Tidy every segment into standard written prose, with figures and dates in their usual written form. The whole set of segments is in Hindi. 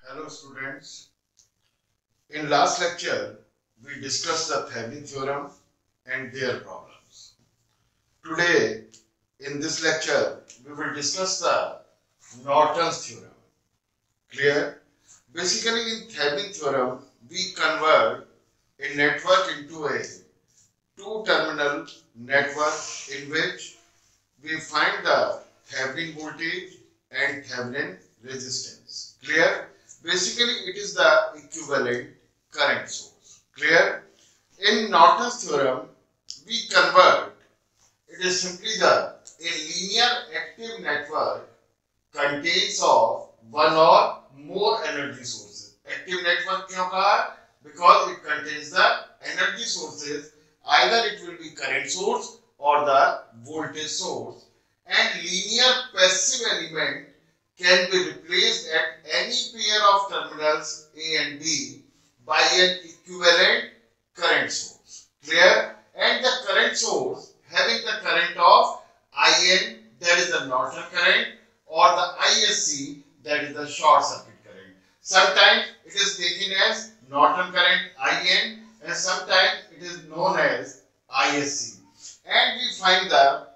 Hello students. In last lecture, we discussed the Thevenin theorem and their problems. Today, in this lecture, we will discuss the Norton's theorem. Clear? Basically, in Thevenin theorem, we convert a network into a two-terminal network in which we find the Thevenin voltage and Thevenin resistance. Clear? Basically, it is the equivalent current source. Clear? In Norton's theorem, we convert. It is simply a linear active network contains of one or more energy sources. Active network क्यों कहा? Because it contains the energy sources. Either it will be current source or the voltage source. And linear passive element can be replaced at any pair of terminals A and B by an equivalent current source. Clear? And the current source having the current of IN, that is the Norton current, or the ISC, that is the short circuit current. Sometimes it is taken as Norton current IN and sometimes it is known as ISC. And we find the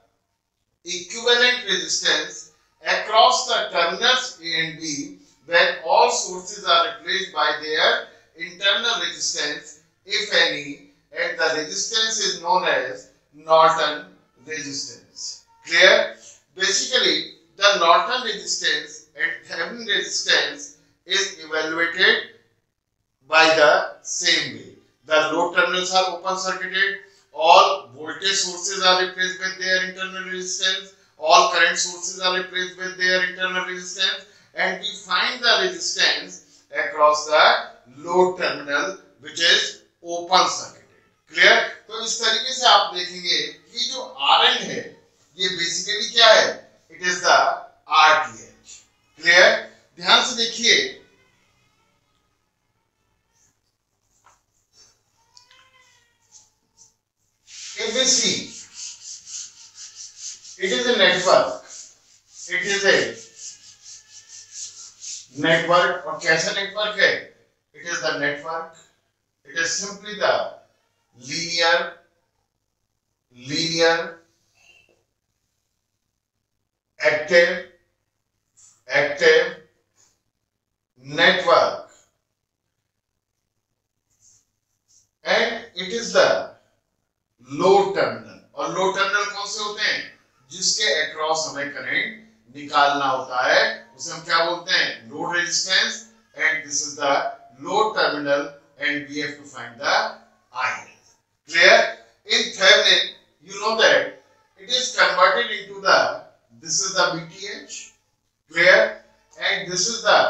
equivalent resistance across the terminals A and B when all sources are replaced by their internal resistance, if any, and the resistance is known as Norton resistance. Clear? Basically, the Norton resistance and Thevenin resistance is evaluated by the same way. The load terminals are open circuited, all voltage sources are replaced with their internal resistance, all current sources are replaced with their internal resistance, and we find the resistance across the load terminal which is open circuited. Clear? तो इस तरीके से आप देखेंगे कि जो Rn है ये बेसिकली क्या है? It is the RTH. Clear? ध्यान से देखिए, if we see, it is a network. It is a network. और कैसा नेटवर्क है? It is the network. It is simply the linear active network, and it is the load terminal. और लोड टर्मिनल कौन से होते हैं? जिसके अक्रॉस हमें करंट निकालना होता है उसे हम क्या बोलते हैं? Load resistance. And this is the load terminal and we have to find the IL. Clear? In Thevenin, you know that it is converted into this is the VTH. Clear? And this is the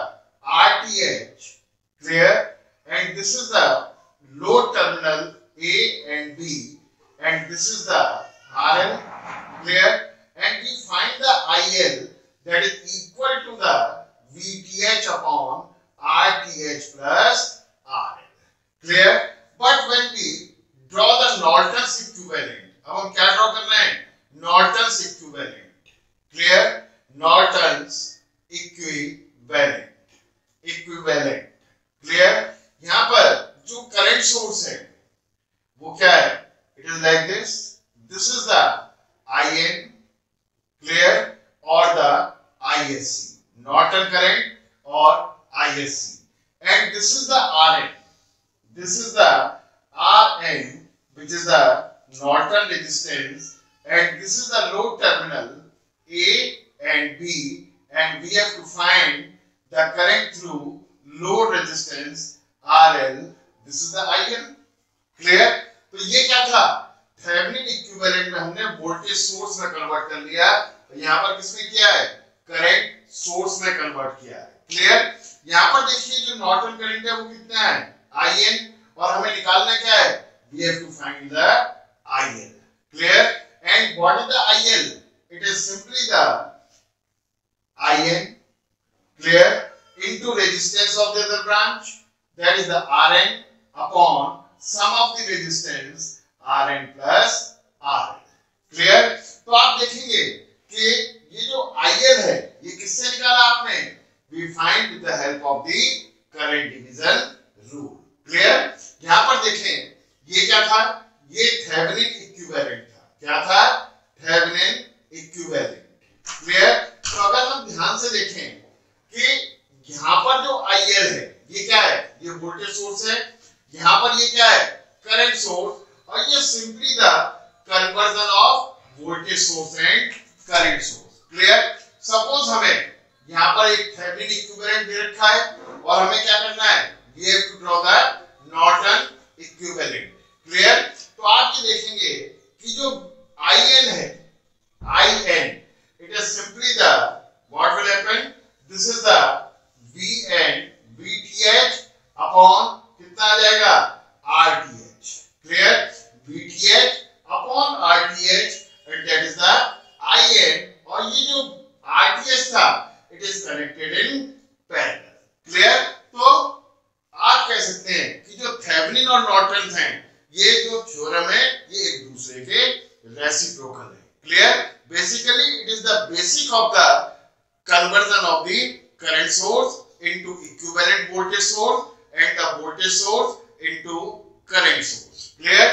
RTH. Clear? And this is the load terminal A and B. And this is the RL. Clear? And we find the IL that is equal to the VTH upon RTH plus RL. Clear? But when we draw the Norton's equivalent, अब हम क्या ड्रॉ कर रहे हैं? Norton's equivalent. Clear? Norton's equivalent. Clear? यहाँ पर जो करंट सोर्स है वो क्या है? It is like this. This is the IN, clear, or the ISC, Norton current or ISC, and this is the RN. This is the RN, which is the Norton resistance, and this is the load terminal A and B, and we have to find the current through load resistance RL. This is the IN. Clear? तो ये क्या था? थेवेनिन इक्विवेलेंट में हमने वोल्टेज सोर्स में कन्वर्ट कर लिया. यहाँ पर किसमें किया है? करंट सोर्स में कन्वर्ट किया है. क्लियर? यहाँ पर देखिए जो नॉर्टन करंट है वो कितना है? IN. और हमें निकालना क्या है? We have to find the IL. Clear? And what is the IL? It is simply the IN, clear, into resistance of the other branch, that is the RN upon sum of the resistance Rn plus RL. Clear? तो आप देखेंगे कि ये जो IL है ये किससे निकाला आपने? We find with the help of the equivalent. Clear? तो अगर हम ध्यान से देखें कि यहाँ पर जो IL है ये क्या है, ये वोल्टेज सोर्स है, यहाँ पर ये क्या है, करंट सोर्स, और ये simply the conversion of voltage source and current source. Clear? Suppose हमें यहाँ पर एक थेवेनिन इक्विवेलेंट दे रखा है और हमें क्या करना है, we have to draw the Norton equivalent. Clear? तो आप ये देखेंगे कि जो IN है, IN, it is simply the, what will happen, this is the VN VTH upon कितना आ जाएगा, RTH। Clear? VTH upon RTH and that is the IN, और ये जो RTH था it is connected in parallel। Clear? तो आप कह सकते हैं कि जो थेवेनिन और नॉर्टन हैं, ये जो थ्योरम है ये एक दूसरे के रेसिप्रोकल है। Clear? Basically, it is the basic of the conversion of the current source into equivalent voltage source and the voltage source into current source. Clear?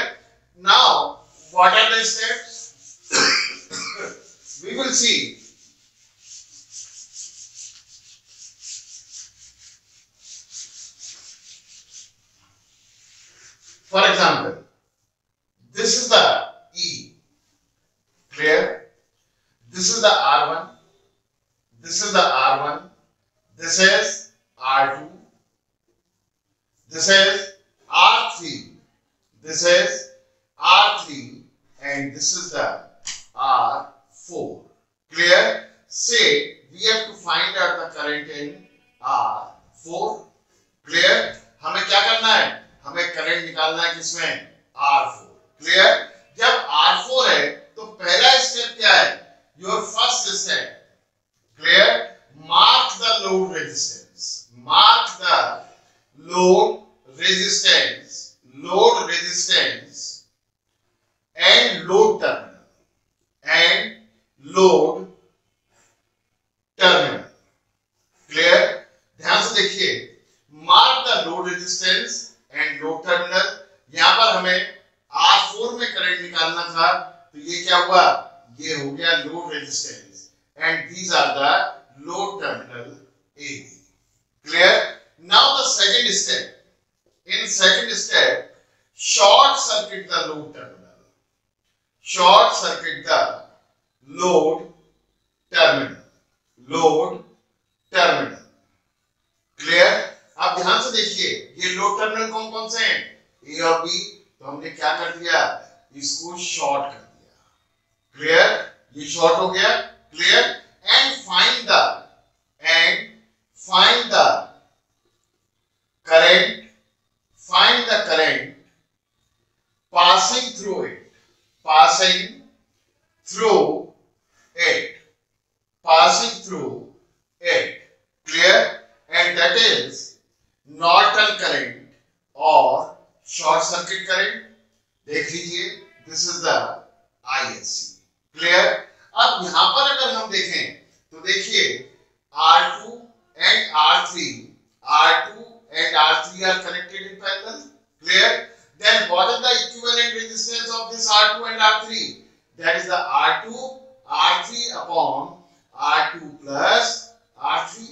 Now, what are the steps? We will see. For example, this is the E. Clear? This is the R1, this is the R1, this is R2, this is R3, this is R3, and this is the R4. Clear? Say we have to find out the current in R4. Clear? हमें क्या करना है, हमें करंट निकालना है किसमें, R4. Clear? जब R4 है तो पहला स्टेप क्या है, your first step. Clear? Mark the load resistance. Mark the load resistance, load resistance and load terminal, and load terminal. Clear? ध्यान से देखिए, mark the load resistance and load terminal। यहाँ पर हमें R4 में करंट निकालना था, तो ये क्या हुआ, ये हो गया load resistance, and these are the load terminal AB। Clear? Now the second step, in second step short circuit the load terminal, short circuit the load terminal, load terminal. Clear? आप ध्यान से देखिए, ये लोड टर्मिनल कौन कौन से हैं, A और B, तो हमने क्या कर दिया, इसको शॉर्ट कर दिया। क्लियर? ये शॉर्ट हो गया। Clear? And find the current, find the current passing through it, passing through it, passing through it। Clear? And that is Norton current or short circuit current. देख लीजिए, this is the ISC। Clear? अब यहां पर अगर हम देखें तो देखिए R2 and R3, R2 and R3 are connected in parallel। Clear? Then what is the equivalent resistance of this R2 and R3? That is the R3 upon R2 plus R3।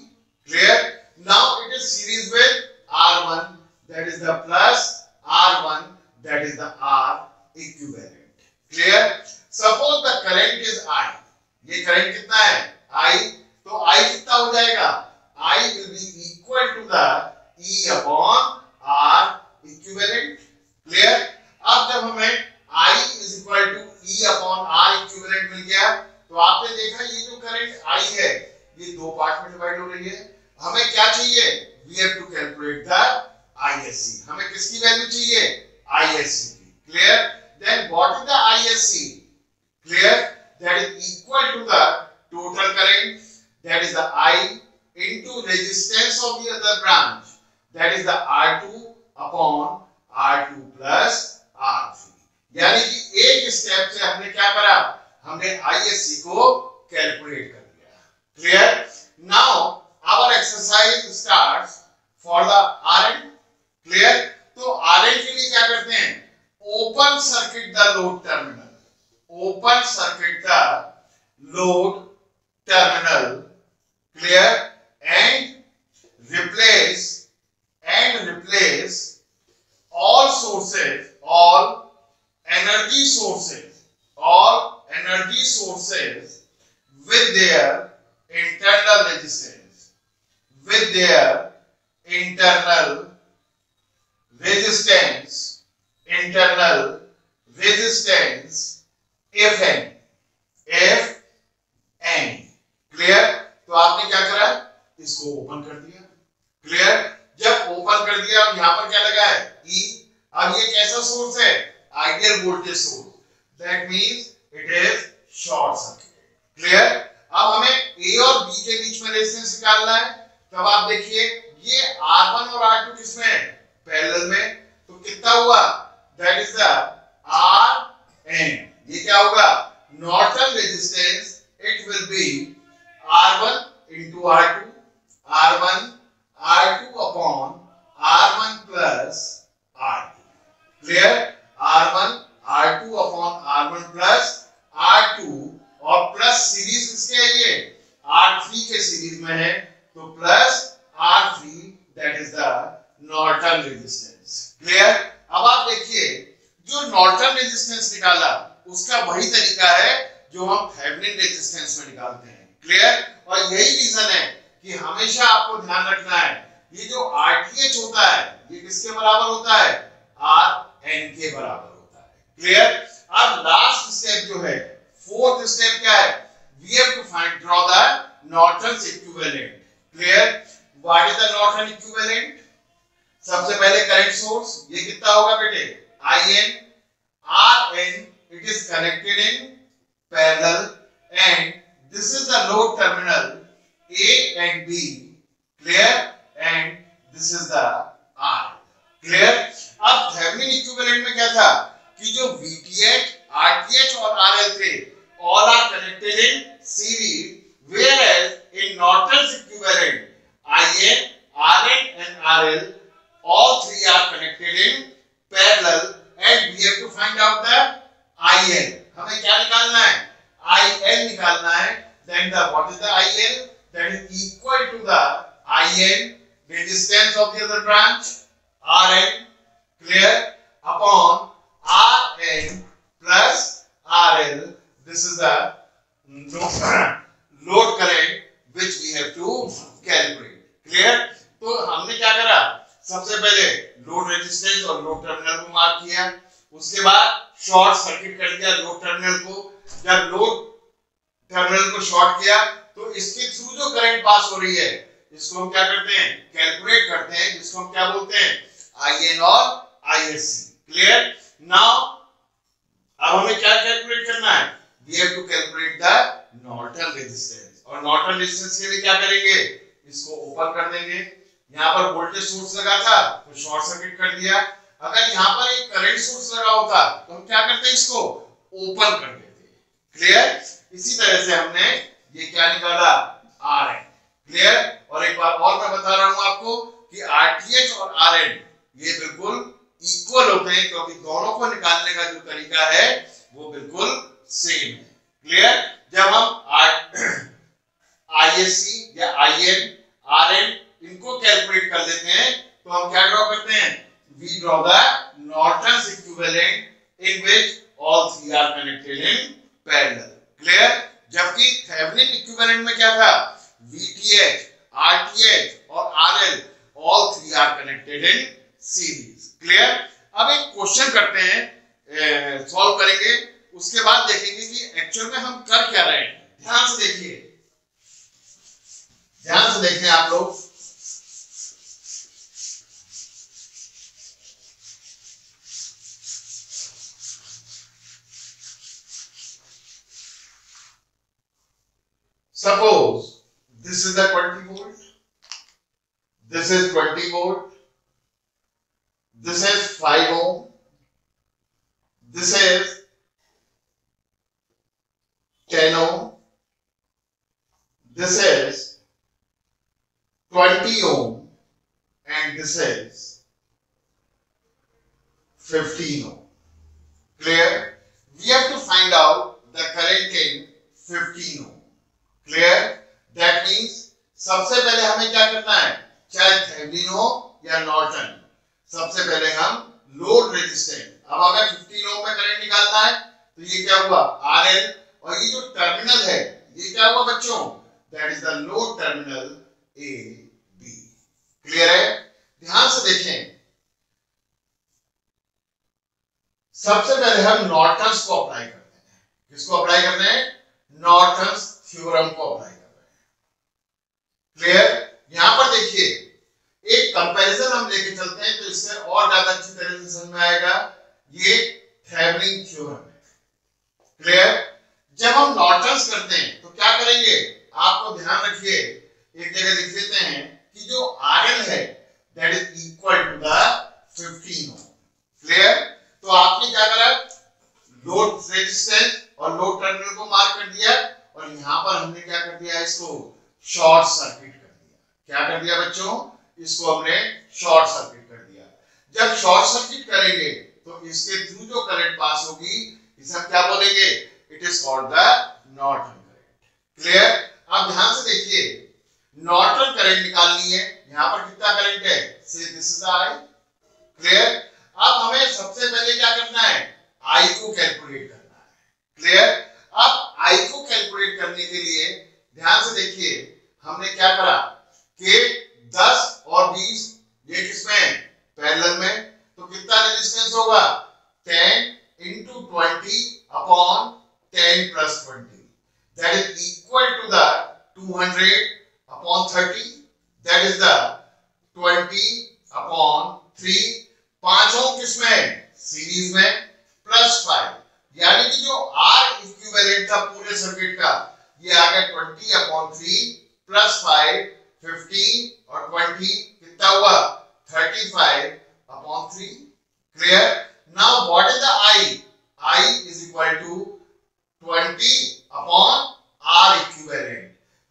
Clear? Now it is series with R1, that is the plus R1, that is the R equivalent। Clear? Suppose the current is I, ये करंट कितना है, I, तो I कितना हो जाएगा, I will be equal to the E upon R equivalent। Clear? अब जब हमें I is equal to E upon R equivalent मिल गया, तो आपने देखा ये जो करंट I है, ये दो पार्ट में डिवाइड हो रही है। हमें क्या चाहिए, we have to calculate the ISC। हमें किसकी वैल्यू चाहिए, ISC की। Clear? Then what is the ISC? Clear? That is equal to the total current, that is the I into resistance of the other branch, that is the R2 upon R2 plus R3। यानी कि एक स्टेप से हमने क्या करा, हमने ISC को कैलकुलेट कर दिया। Clear? Now our exercise starts for the RN। Clear? तो RN के लिए क्या करते हैं, open circuit the load terminal, open circuit the load terminal. Clear? And replace all sources, all energy sources with their internal resistance, internal resistance, if any. Clear? तो आपने क्या करा, इसको ओपन कर दिया. क्लियर? जब ओपन कर दिया, अब यहां पर क्या लगा है, E. अब ये कैसा सोर्स है, ideal voltage source. That means it is short circuit. Clear? अब हमें A और B के बीच में रेजिस्टेंस निकालना है. तब आप देखिए ये R1 और R2 किसमें है, पैरेलल में. तो कितना हुआ, दैट इज द Rn. ये क्या होगा, Norton resistance. It will be R1 into R2 upon R1 plus R2. Clear? R2 upon R1 plus R2 और प्लस सीरीज किसके है, ये R3 के सीरीज में है. तो plus R3 that is the Norton resistance. Clear? अब आप देखिए जो नॉर्टन रेजिस्टेंस निकाला उसका वही तरीका है जो हम थेवेनिन रेजिस्टेंस में निकालते हैं. क्लियर? और यही रीजन है कि हमेशा आपको ध्यान रखना है ये जो RTh होता है ये किसके बराबर होता है, Rn के बराबर होता है. क्लियर? अब लास्ट स्टेप जो है, फोर्थ स्टेप क्या है, we have to draw the Norton's equivalent. Clear? What is the Norton equivalent? सबसे पहले करंट सोर्स, ये कितना होगा बेटे, IN. Rn it is connected in parallel and this is the load terminal A and B. Clear? And this is the R. Clear? अब थेवेनिन इक्विवेलेंट में क्या था कि जो VTh, RTh और RL थे all are connected in series, whereas in Norton's equivalent IN, Rn and RL all three are connected in parallel and we have to find out the IN. हमें क्या निकालना है, IL निकालना है. Then what is the IL? That is equal to the IN resistance of the other branch Rn. Clear? Upon Rn plus RL. This is the load current which we have to calculate. Clear? तो हमने क्या करा, सबसे पहले लोड रेजिस्टेंस और लोड टर्मिनल को मार्क किया. उसके बाद शॉर्ट सर्किट कर दिया लोड टर्मिनल को. जब लोड टर्मिनल को शॉर्ट किया तो इसके थ्रू जो करंट पास हो रही है इसको हम क्या करते हैं, कैलकुलेट करते हैं, जिसको हम क्या बोलते हैं, IN और ISC. क्लियर? नाउ अब हमें क्या कैलकुलेट करना है, we have to calculate the Norton resistance. और नॉर्टन रेजिस्टेंस के लिए क्या करेंगे, इसको ओपन कर देंगे. यहाँ पर वोल्टेज सोर्स लगा था तो शॉर्ट सर्किट कर दिया. अगर यहाँ पर एक करंट सोर्स लगा होता तो हम क्या करते हैं, इसको ओपन कर देते. क्लियर? इसी तरह से हमने ये क्या निकाला, Rn. क्लियर? और एक बार और मैं बता रहा हूं आपको कि RTh और Rn ये बिल्कुल इक्वल होते हैं क्योंकि दोनों को निकालने का जो तरीका है वो बिल्कुल सेम है. क्लियर? जब हम ISC या IN, Rn इनको कैलकुलेट कर लेते हैं तो हम क्या ड्रॉ करते हैं, we draw the Norton's equivalent in which all three are connected in parallel. Clear? जबकि थेवेनिन इक्विवेलेंट में क्या था, VTh, RTh और RL all three are connected in series. Clear? अब एक क्वेश्चन करते हैं, सॉल्व करेंगे, उसके बाद देखेंगे कि एक्चुअल में हम कर क्या रहे हैं. ध्यान से देखिए, ध्यान से देखें आप लोग. Suppose this is the 20 volt, this is 20 volt, this is 5 ohm, this is 10 ohm, this is 20 ohm, and this is 15 ohm. Clear? We have to find out the current in 15 ohm. Clear? That means सबसे पहले हमें क्या करना है, चाहे थेवेनिन हो या नॉर्टन, सबसे पहले हम लोड रेजिस्टेंस, अब हमें 15 ओम में करंट निकालना है, तो ये क्या हुआ RL, और ये जो टर्मिनल है ये क्या हुआ बच्चों, that is the load terminal A B। Clear है? ध्यान से देखें, सबसे पहले हम नॉर्टन्स को अप्लाई करते हैं। किसको अप्लाई करते हैं? नॉर्टन्स थ्योरम को अप्लाई करते हैं। क्लियर? यहां पर देखिए एक कंपैरिजन हम लेके चलते हैं तो इससे और ज्यादा अच्छी तरह से समझ में आएगा। ये थेवेनिन थ्योरम है। क्लियर? जब हम नॉर्टन्स करते हैं तो क्या करेंगे, आपको ध्यान रखिए, एक जगह लिख लेते हैं कि जो RL है that is equal to the 15 ohm. Clear? तो आपने क्या करा, लोड रेजिस्टेंस और लोड टर्मिनल को मार्क कर दिया, और यहां पर हमने क्या कर दिया, इसको शॉर्ट सर्किट कर दिया। क्या कर दिया बच्चों, इसको हमने शॉर्ट सर्किट कर दिया। जब शॉर्ट सर्किट करेंगे तो इसके थ्रू जो करंट पास होगी इसे हम क्या बोलेंगे, it is called the Norton current. Clear? अब ध्यान से देखिए, नॉर्टन करंट निकालनी है, यहां पर कितना करंट है, से दिस इज I। क्लियर? अब हमें सबसे पहले क्या करना है, I को कैलकुलेट करना है। क्लियर? अब I को कैलकुलेट करने के लिए ध्यान से देखिए, हमने क्या करा कि 10 और 20 ये किसमें है, पैरेलल में, तो कितना रेजिस्टेंस होगा, 10 into 20 upon 10 plus 20, that is equal to the 200 upon 30, that is the 20 upon 3, 5 ओम किसमें है, सीरीज में, प्लस 5, यानी कि जो R इक्विवेलेंट था पूरे सर्किट का ये आ गया 20 upon 3 प्लस 5, 15 और 20 कितना हुआ, 35 upon 3। Clear? Now what is the I? I is equal to 20 upon R equivalent,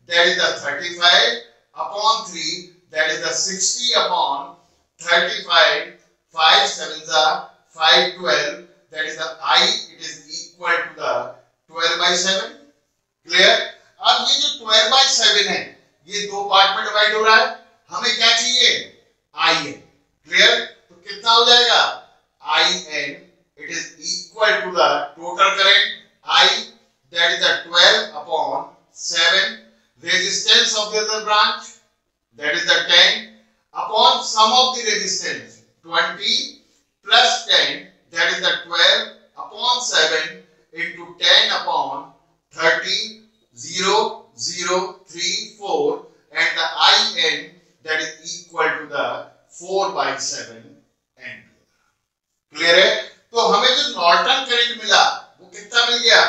that is the 35 upon 3, that is the 60 upon 35, 5 7s are 5 12, that is the I, it is equal to the 12/7। Clear? अब ये जो 12/7 है ये दो पार्ट में डिवाइड हो रहा है, हमें क्या चाहिए, IN। क्लियर? तो कितना हो जाएगा, IN it is equal to the total current I, that is the 12 upon 7, resistance of the other branch that is the 10 upon sum of the resistance 20 plus 10, that is the 12 upon 7 into 10 upon 30, 0 0 3 4, and the IN that is equal to the 4/7 ampere। Clear है? तो हमें जो नॉर्टन करंट मिला वो कितना मिल गया,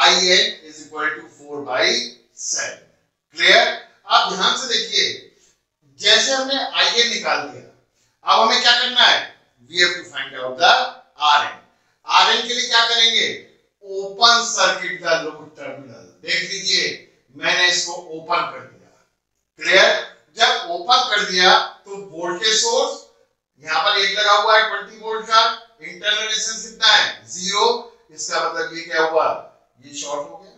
IN is equal to 4/7। Clear? अब ध्यान से देखिए, जैसे हमने IN निकाल दिया, अब हमें क्या करना है, we have to find out the RN। RN के लिए क्या करेंगे, open circuit the load terminal. देख लीजिए मैंने इसको ओपन कर दिया। क्लियर? जब ओपन कर दिया तो वोल्टेज सोर्स यहां पर एक लगा हुआ है 20 वोल्ट का, इंटरनल रेजिस्टेंस कितना है, 0, इसका मतलब ये क्या हुआ, ये शॉर्ट हो गया।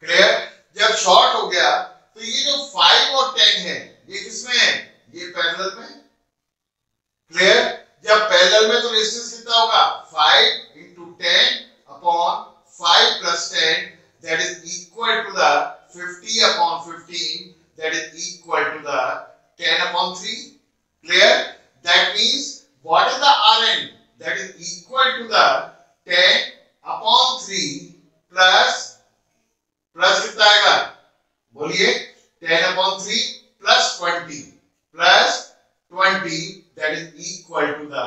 क्लियर? जब शॉर्ट हो गया तो ये जो 5 और 10 है ये किसमें है, ये पैरेलल में। क्लियर? जब पैरेलल में तो रेजिस्टेंस कितना होगा, 5 into 10 upon 5 plus 10, that is equal to the 50 upon 15, that is equal to the 10 upon 3. Clear? That means what is the RN? That is equal to the 10 upon 3 plus कितना आएगा, बोलिए, 10 upon 3 plus 20 plus 20, that is equal to the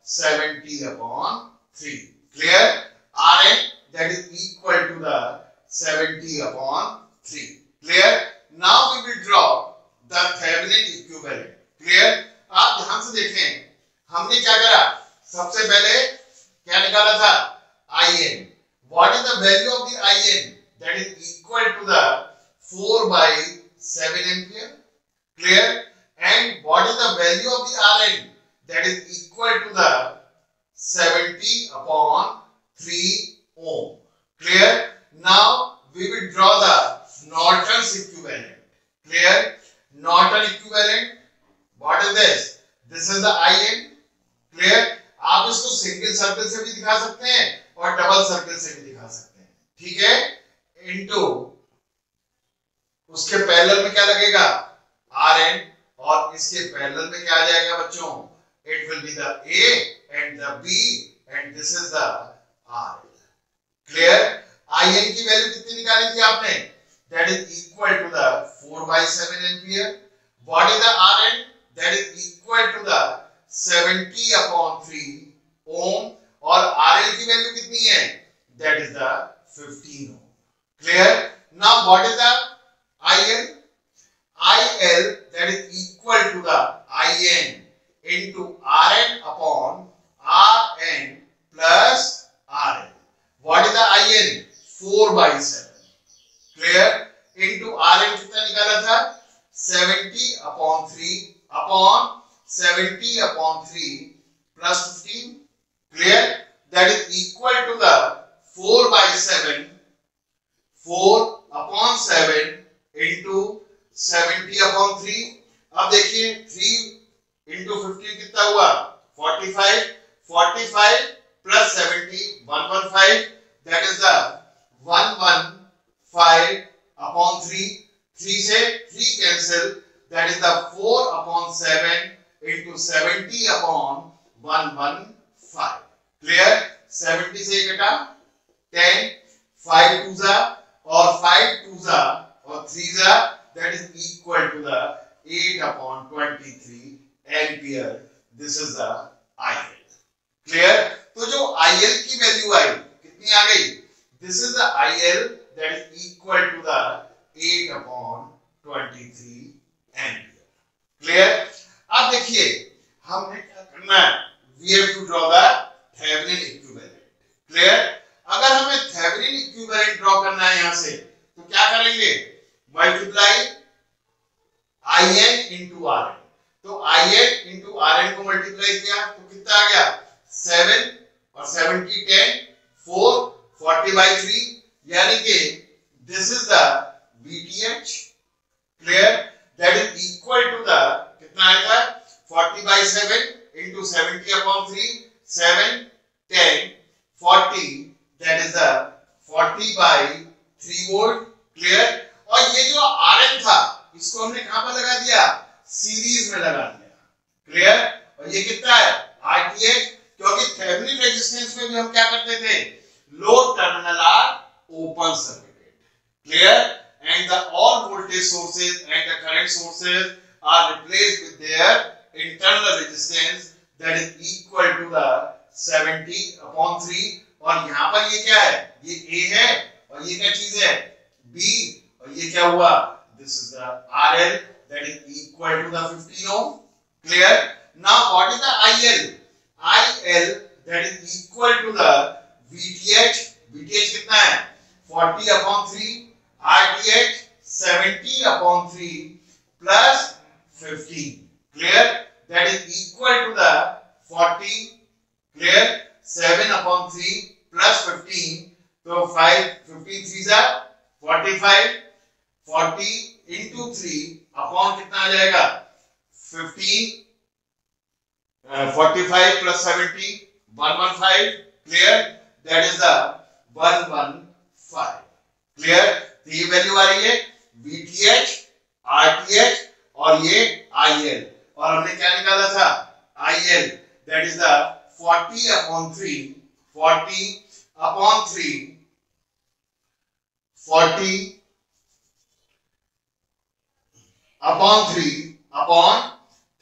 70 upon 3. Clear? RN that is equal to the 70 upon 3. Clear? Now we will draw the Thevenin equivalent. Clear? आप ध्यान से देखें, हमने क्या करा, सबसे पहले क्या निकाला था, IN. What is the value of the IN? That is equal to the 4/7 ampere. Clear? And what is the value of the RN? That is equal to the 70 upon 3 ohm. Clear? Now we will draw the Norton's equivalent. Clear? Norton equivalent. What is this? This is the IN. Clear? आप इसको सिंगल सर्कल से भी दिखा सकते हैं और डबल सर्कल से भी दिखा सकते हैं. ठीक है? इनटू उसके पैरेलल में क्या लगेगा? Rn. और इसके पैरेलल में क्या आ जाएगा बच्चों? It will be the A and the B and this is the RL. Clear? IN की वैल्यू कितनी निकाली थी आपने? That is equal to the 4/7 ampere. What is the Rn? That is equal to the 70/3 ohm. और RL की वैल्यू कितनी है? That is the 15 ohm. Clear? Now what is the IL? IL that is equal to the IN into Rn upon Rn plus RL. What is the IN? 4/7. Clear? Into Rn कितना निकाला था? 70/3 upon 70/3 plus 15. Clear? That is equal to the 4/7. 4/7 into 70/3. अब देखिए 3 into 15 कितना हुआ? 45. 45 plus 70 115. That is the 115/3. 3 से 3 cancel. That is the 4/7 into 70/115. Clear? 70 से घटा 10. 5 2 और 5 2 और 3 that is equal to the 8/23 ampere. This is the IL. Clear? तो जो IL की वैल्यू आई कितनी आ गई? This is the IL that is equal to the 8/23 ampere. Clear? अब देखिए हमने क्या करना है? We have to draw the Thevenin equivalent. Clear? अगर हमें Thevenin equivalent ड्रॉ करना है यहां से तो क्या करेंगे? Multiply IN into Rn. तो IN into Rn को मल्टीप्लाई किया तो कितना आ गया? 7 और 70 10 4 40/3 यानी कि this is the VTH. Clear? That is equal to the कितना आएगा? 40/7 into 70/3 7 10 40. That is the 40/3 volt. Clear? और ये जो Rn था इसको हमने कहां पर लगा दिया? सीरीज में लगा दिया. क्लियर? और ये कितना है? RTH. क्योंकि थेवेनिन रेजिस्टेंस में भी हम क्या करते थे? Load terminal are open circuited. Clear? And the all voltage sources and the current sources are replaced with their internal resistance that is equal to the 70/3. और यहां पर ये क्या है? ये A है और ये क्या चीज है? B. और ये क्या हुआ? This is the RL that is equal to the 15 ohm. Clear? Now what is the IL? IL that is equal to the VTH. VTH कितना है? 40/3. RTH 70/3 plus 15. Clear? That is equal to the 40. Clear? 7/3 plus 15. So 5 15 3s are 45. 40 into 3 upon कितना आ जाएगा? 15. 45 plus 70 115. Clear? That is the 115. Clear? तो ये वैल्यू आ रही है VTH, RTH और ये IL. और हमने क्या निकाला था? IL. That is the 40/3. 40/3. 40/3 upon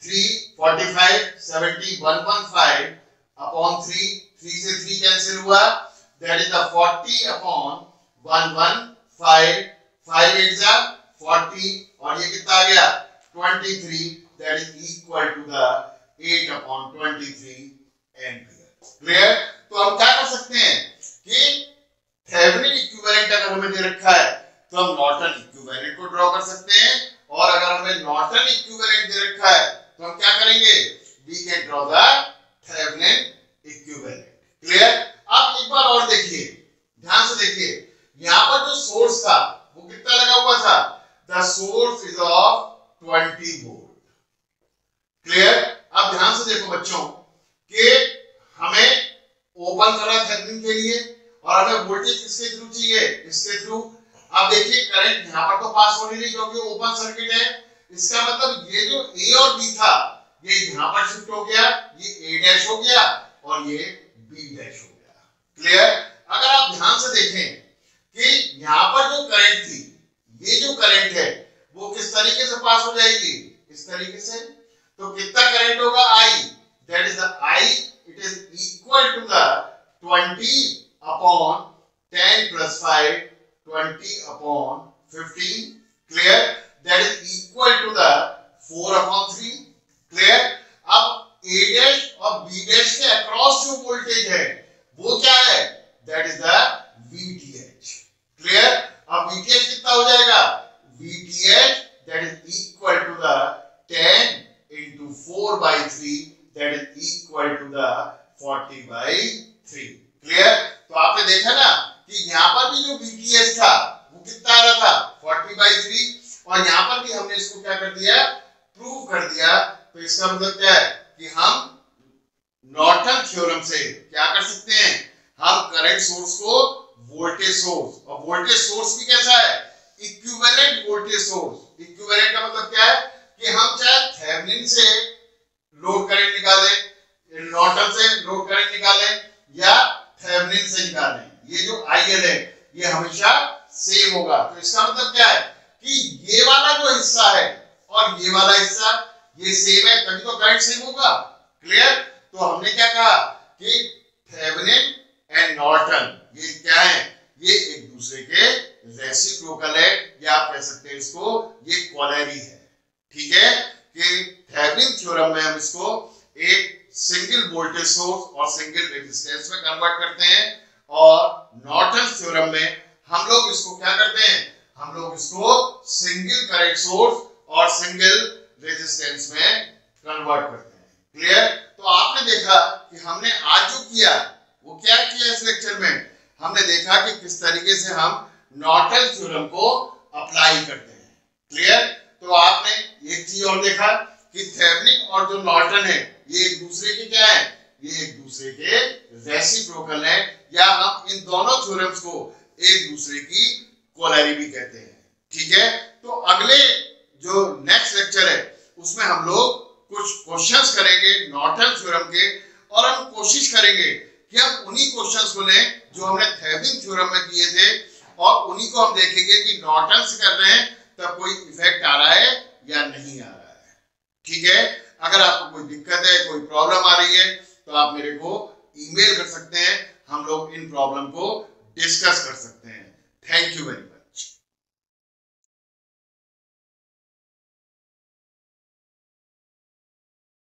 3 45 70 115 upon 3 3 से 3 कैंसिल हुआ. That is the 40/115. 5 8 जा 40 और ये कितना आ गया? 23. That is equal to the 8/23 ampere. Clear? तो हम क्या कर सकते हैं कि थेवेनिन इक्विवेलेंट अगर हमें दे रखा है तो हम नॉर्टन इक्विवेलेंट को ड्रॉ कर सकते हैं. और अगर हमें नॉर्टन इक्विवेलेंट दे रखा है तो हम क्या करेंगे? We can draw the Thevenin equivalent. Clear? अब एक बार और देखिए, ध्यान से देखिए. यहाँ पर जो सोर्स था वो कितना लगा हुआ था, the source is of 20 volt. Clear. अब ध्यान से देखो बच्चों कि हमें ओपन करा थेवेनिन के लिए और हमें वोल्टेज किसके थ्रू चाहिए, इसके थ्रू। अब देखिए करंट यहाँ पर तो पास होने नहीं क्योंकि ओपन सर्किट है, इसका मतलब ये जो ए और बी था ये यहाँ पर शिफ्ट हो गया, ये ए डैश हो गया और ये बी डैश हो गया। क्लियर। अगर आप ध्यान से देखें कि यहाँ पर जो करंट थी, ये जो करंट है वो किस तरीके से पास हो जाएगी, इस तरीके से। तो कितना करंट होगा, I, that is the I, it is equal to the 20 upon 10 plus 5, 20 upon 15। Clear. That is equal to the 4 upon 3। Clear. अब ए डैश और बी डैश के अक्रॉस जो वोल्टेज है वो क्या है, that is the VTH। Clear. अब VTH कितना हो जाएगा, VTH that is equal to the 10 into 4/3, that is equal to the 40/3। Clear. तो आपने देखा ना कि यहाँ पर भी जो VTH था वो कितना आ रहा था, 40/3, और यहाँ पर भी हमने इसको क्या कर दिया, प्रूव कर दिया। तो इसका मतलब क्या है कि हम नॉर्टन थ्योरम से क्या कर सकते हैं, हम करंट सोर्स को वोल्टेज सोर्स, और वोल्टेज सोर्स भी कैसा है, इक्विवेलेंट वोल्टेज सोर्स। इक्विवेलेंट का मतलब क्या है कि हम चाहे थेवेनिन से लोड करंट निकालें, नॉर्टन से लोड करंट निकालें या थेवेनिन से निकालें, ये जो आईएल है ये हमेशा सेम होगा। तो इसका मतलब क्या है कि ये वाला जो हिस्सा है और ये वाला हिस्सा ये सेम है, तभी तो करंट सेम होगा। क्लियर। तो हमने क्या कहा कि थेवेनिन एंड नॉर्टन ये क्या है, ये एक दूसरे के रेसिप्रोकल है, या आप कह सकते हैं इसको ये कोलरी है। ठीक है कि थेवेनिन थ्योरम में हम इसको एक सिंगल वोल्टेज सोर्स और सिंगल रेजिस्टेंस में कन्वर्ट करते हैं, और नॉर्टन थ्योरम में हम लोग इसको क्या करते हैं, हम लोग इसको सिंगल करंट सोर्स और सिंगल रेजिस्टेंस में कन्वर्ट करते हैं। क्लियर। तो आपने देखा कि हमने आज जो किया वो क्या किया इस लेक्चर में, हमने देखा कि किस तरीके से हम नॉर्टन थ्योरम को अप्लाई करते हैं। क्लियर। तो आपने एक चीज और देखा कि थेवेनिन और जो नॉर्टन है ये एक दूसरे के क्या है, ये एक दूसरे के रेसिप्रोकल है, या हम इन दोनों थ्योरम्स को एक दूसरे की कोलरी भी कहते हैं। ठीक है। तो अगले जो नेक्स्ट लेक्चर है उसमें हम लोग कुछ क्वेश्चंस करेंगे नॉर्टन थ्योरम के, और हम कोशिश करेंगे कि हम उन्हीं क्वेश्चंस को लें जो हमने थेवेनिन थ्योरम में किए थे, और उन्हीं को हम देखेंगे कि नॉर्टन से कर रहे हैं तब कोई इफेक्ट आ रहा है या नहीं आ रहा है। ठीक है। अगर आपको कोई दिक्कत है, कोई प्रॉब्लम आ रही है, तो आप मेरे को ईमेल कर सकते हैं, हम लोग इन प्रॉब्लम को डिस्कस कर सकते हैं। Thank you very much.